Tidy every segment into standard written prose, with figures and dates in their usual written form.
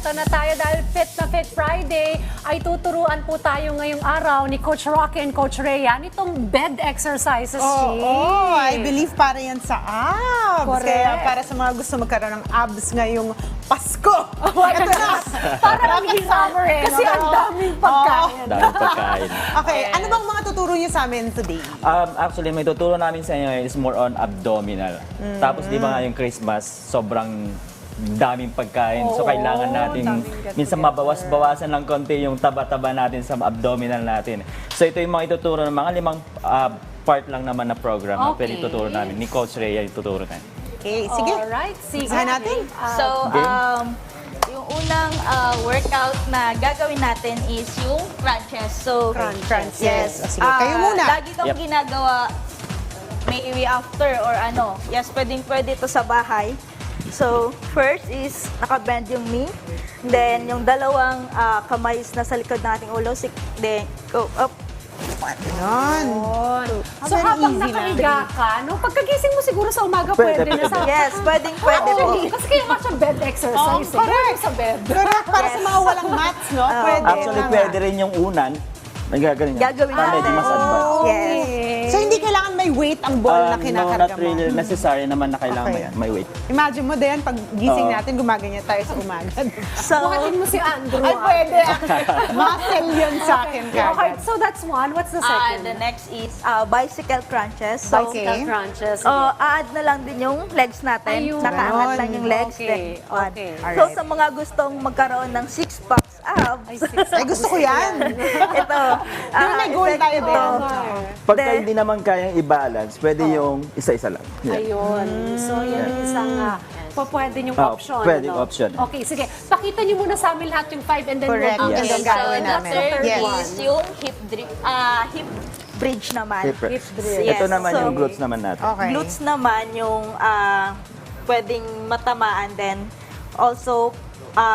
eto na tayo dahil Fit na Fit Friday ay tuturuan po tayo ngayong araw ni Coach Rocky and Coach Rhea nitong bed exercises, Oo, I believe para yan sa abs. Correct. Kaya para sa mga gusto magkaroon ng abs ngayong Pasko. Ito na. Para maging summer kasi ang daming pagkain. Daming pagkain. Okay, ano bang mga tuturo niyo sa amin today? Actually, may tuturo namin sa inyo is more on abdominal. Tapos di ba nga yung Christmas, sobrang daming pagkain. So Oo, kailangan natin daming get minsan together. mabawas-bawasan ng konti yung taba-taba natin sa abdominal natin. So ito yung mga ituturo ng mga limang part lang naman na program na pwede Okay. ituturo namin. Ni Coach Rhea yung tuturo namin. Okay, sige. Alright, sige. Usahan natin. So, yung unang workout na gagawin natin is yung crunches. So, Crunches. yes. Sige, kayo muna. Lagi kong ginagawa, maybe after or ano. Yes, pwede ito sa bahay. So, first is nakabend yung knee. Then, yung dalawang kamay is nasa likod ng ating ulo. Then, go up. Yan. So Very habang easy na. nakahiga ka, no, pagkagising mo siguro sa umaga pwede, Pwede, na sa... Yes, pwede po. Actually, kasi kaya nga siya bed exercise. Oh, correct. Sa bed. Correct, para sa mga walang mats, no? Pwede. Actually, Tama. pwede rin yung unan. Nagagawin niya. Gagawin Para medyo natin. mas advanced. Yes. So, hindi kailangan may weight ang ball na No, kinakarga not really mo. necessary naman na kailangan Okay. may weight. Imagine mo din, pag gising Oo. natin, gumaganyan tayo sa umaga. So, Buhatin mo si Andrew. Ay, pwede. Muscle yun sa akin Okay, kagad. so that's one. What's the second? the next is bicycle crunches. So, Bicycle crunches. add na lang din yung legs natin. Ayun. Nakaangat lang yung legs. Okay, then one. okay. So, sa mga gustong magkaroon ng six-packs abs, Ay, gusto ko yan. ito. Pero may goal tayo ito. din. Pagka Then- hindi naman kayang i-balance, pwede yung isa-isa lang. Yeah. Ayun. So, yan yung isang pwede yung Oh, option. pwedeng ano? option. Okay, sige. Pakita niyo muna sa amin lahat yung 5 and then Correct. we'll do Yes. the Ang gagawin so, namin. the third Yes. is yung hip bridge naman. Hip press. Hip bridge. Yes. Ito naman So, yung glutes naman natin. Okay. Glutes naman yung pwedeng matamaan then also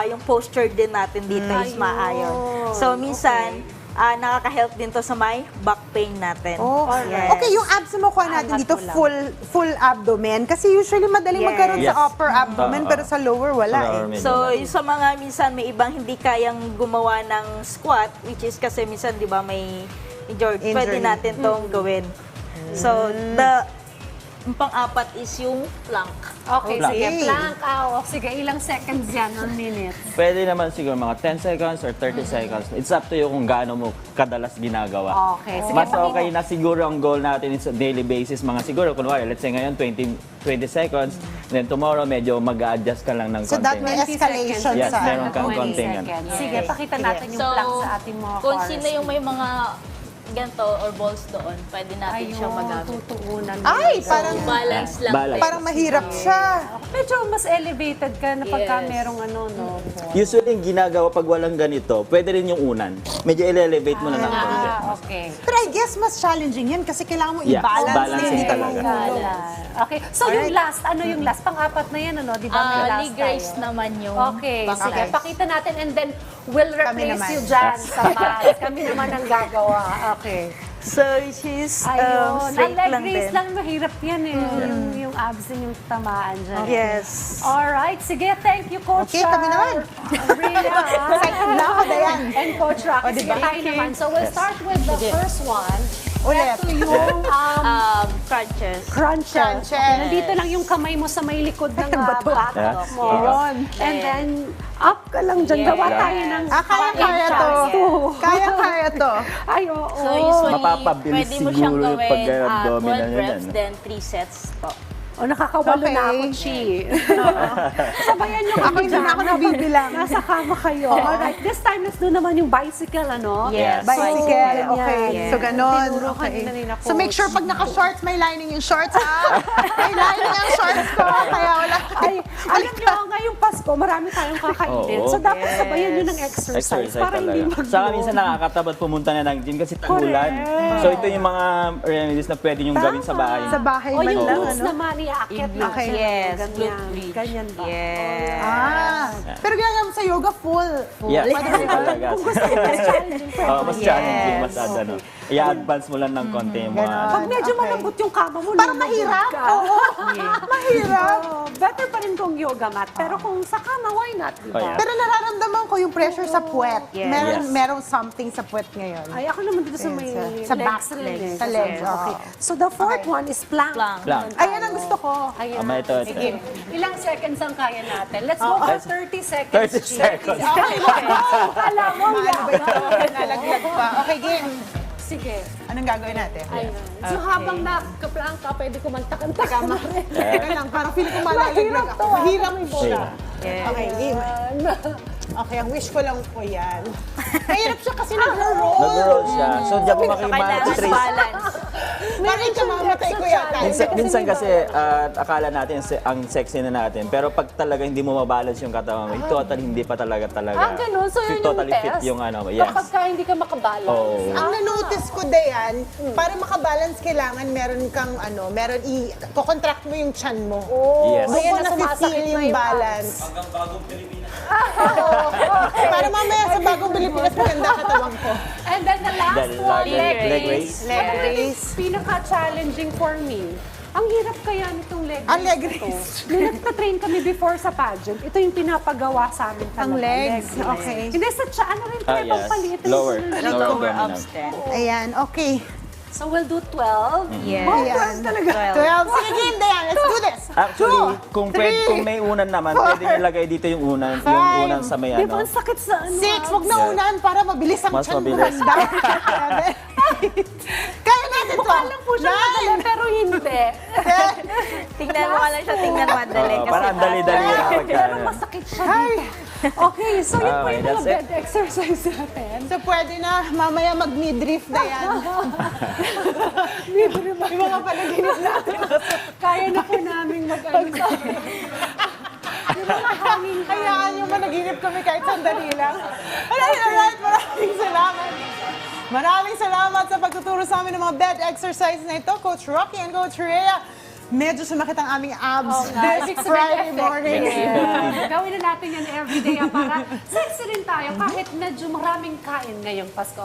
yung posture din natin dito is Ayun. maayos. So minsan nakaka-help din to sa may back pain natin. Oh, Yes. okay, yung abs mo kuha natin Angat dito, mo lang. full abdomen. Kasi usually madaling Yes. magkaroon Yes. sa upper abdomen, pero sa lower wala Sa lower eh. medyo So, wala. yung sa mga minsan may ibang hindi kayang gumawa ng squat, which is kasi minsan, di ba, may injured. Pwede Injury. natin tong gawin. So, yung pang-apat is yung plank. Okay, Plank. sige. Plank. Sige, ilang seconds yan? 1 minute. Pwede naman siguro mga 10 seconds or 30 seconds. It's up to you kung gaano mo kadalas ginagawa. Okay, sige. Mas okay na siguro ang goal natin is daily basis. Mga siguro, kunwari, let's say ngayon 20 seconds. Then tomorrow, medyo mag-a-adjust ka lang ng So konti. that may 20 escalation seconds. Yes, sa meron kang 20 konting ano. seconds. Sige, pakita natin yung So, plank sa ating mga kung cars. sino yung may mga ganito or balls doon, pwede natin siyang magamit. tutuunan. Ay, So, parang, Balance lang. Balance. din. parang mahirap siya. medyo mas elevated ka na pagka Yes. merong ano, no? Usually, yung ginagawa pag walang ganito, pwede rin yung unan. Medyo elevate mo na ng konti. Okay. Pero I guess mas challenging yan kasi kailangan mo Yeah, i-balance balancing din. talaga. Okay. So yung last, ano yung last? Pang-apat na yan, ano? Di ba may last Leg raise tayo? naman yung Okay, Baka sige. guys. Pakita natin and then we'll replace naman. you dyan sa mat. Kami naman ang gagawa. Okay. So, which is Ayun. Ang straight leg lang raise din. lang, mahirap yan eh. Yung abs din yung tamaan dyan. Yes. Alright, sige. Thank you, Coach. Okay, kami naman. Rhea. Excited na ako, Dayan. And Coach Rocky. Sige, diba? tayo naman. So we'll start with the first one. Ulit. Ito yung Crunches. crunches. Crunches. Okay, nandito lang yung kamay mo sa may likod ng batok Yes. mo. Yun. And then, up ka lang dyan. Gawa Yes. tayo ng Kaya to. Kaya to. Ay, oo. So, usually, Mapapabilis pwede mo siyang siguro yung gawin pag-abdominal 12 yun, reps, ano? then 3 sets po. O, nakakawalo Okay. na ako, Chi. Sabayan niyo Ako kami hindi na ako nabibilang. Nasa kama kayo. Alright, this time, let's do naman yung bicycle, ano? Yes. Bicycle, Ganyan. okay. Yes. So, ganon. Tinuro ka Okay. din na So, make sure pag naka-shorts, may lining yung shorts, ha? May lining ang shorts ko, kaya wala. Ay, alam niyo, ngayong Pasko, marami tayong kakainin. Oo. So, dapat sabayan niyo ng exercise, Exercise para hindi talaga. mag Saka minsan nakakatabad pumunta na ng gym kasi tag-ulan. Correct. So ito yung mga remedies na pwede nyo gawin sa bahay. Sa bahay O man yung lang, glutes ano? naman, iaakit Yung na. glutes, yes, Ganyan. glute bridge. Ganyan ba? Yes. Ah, pero ginagawa mo sa yoga, full. Yeah, Pwede ba yun? talaga. Kung gusto mo, mas challenging. Oh, mas challenging, Yes. mas ano. i-advance mo lang ng konti yung mga... Ganon. Pag medyo Okay. malambot yung kama mo, Parang lumabog mahirap. ka. Oo. Mahirap. Oo, better pa rin kung yoga mat. Pero kung sa kama, why not? Diba? Oh, yeah. Pero nararamdaman ko yung pressure sa puwet. Yes. Yes. Merong something sa puwet ngayon. Ay, ako naman dito sa Yes, may sa back legs rin eh. Sa legs, Yes. Okay. oo. So the fourth Okay. one is plank. Plank. Plank. Ayan ang gusto ko. Ayan. Ito. Sige. Ilang seconds ang kaya natin? Let's go for 30 seconds. 30 seconds. Okay. Kala mo, Ano ba ito? Nalaglag pa. Okay, game. Sige. Anong gagawin natin? Ayun. So habang nakaplank ka, pwede kumanta-kanta ka na rin. Teka lang, parang feeling ko malalaglag ako. Mahirap po siya. Yes. Okay, game. Okay, ang wish ko lang po yan. Mahirap siya kasi nag-roll. Nag-roll siya. So, diyan mo So, kailangan makikita balance. Bakit ka mamatay ko yata? Minsan kasi akala natin ang sexy na natin, pero pag talaga hindi mo mabalance yung katawan mo, totally hindi pa talaga. Ganun. So yun totally yung fit test. yung ano, yes. Kapag ka hindi ka makabalance. Oo. Ang na-notice ko Dayan, para makabalance kailangan meron kang i-contract mo yung chan mo. Yes. Doon ko Ayan na na-feel sumasakit na yung yung balance. Para mamaya sa bagong Pilipinas, maganda katawan ko. And then the last The one, leg leg raise. raise. Leg raise. Pinaka-challenging for me. Ang hirap kaya nitong leg raise. Ang leg na to. raise. Nung nagpa-train kami before sa pageant, ito yung pinapagawa sa amin talaga. Ang legs, leg raise. okay. Hindi, sa ano rin, Ah, trebang yes. paliit. Lower. Lower. Lower abdominal. Abstent. Ayan, okay. So we'll do 12. Yes. Ayan. talaga. 12. Sige, game, Dayan. Let's do this. Actually, kung three, kung may unan naman, four, pwede ilagay dito yung unan, yung five, unan sa may Di ba ano. ang sakit sa ano? 6. Huwag na unan para mabilis ang Mas chan mo. mabilis. Kaya natin to. Mukha lang po siya madali, 9. pero hindi. Tingnan mo lang siya, tingnan madali. Oo, kasi parang dali-dali lang pagka Pero ano. masakit siya dito. Okay, so yun po Okay, yung mga that's it. bed exercise natin. So pwede na mamaya mag-midriff na yan. Yung mga panaginip natin. Kaya na po namin mag-ano. Yung mga hangin Hayaan yung managinip kami kahit sandali lang. Alright, maraming salamat. Maraming salamat sa pagtuturo sa amin ng mga bed exercise na ito, Coach Rocky and Coach Rhea. Medyo sumakit ang aming abs Ibig this sabihin, Friday effective. morning. Gawin na natin yan everyday para sexy rin tayo kahit medyo maraming kain ngayong Pasko.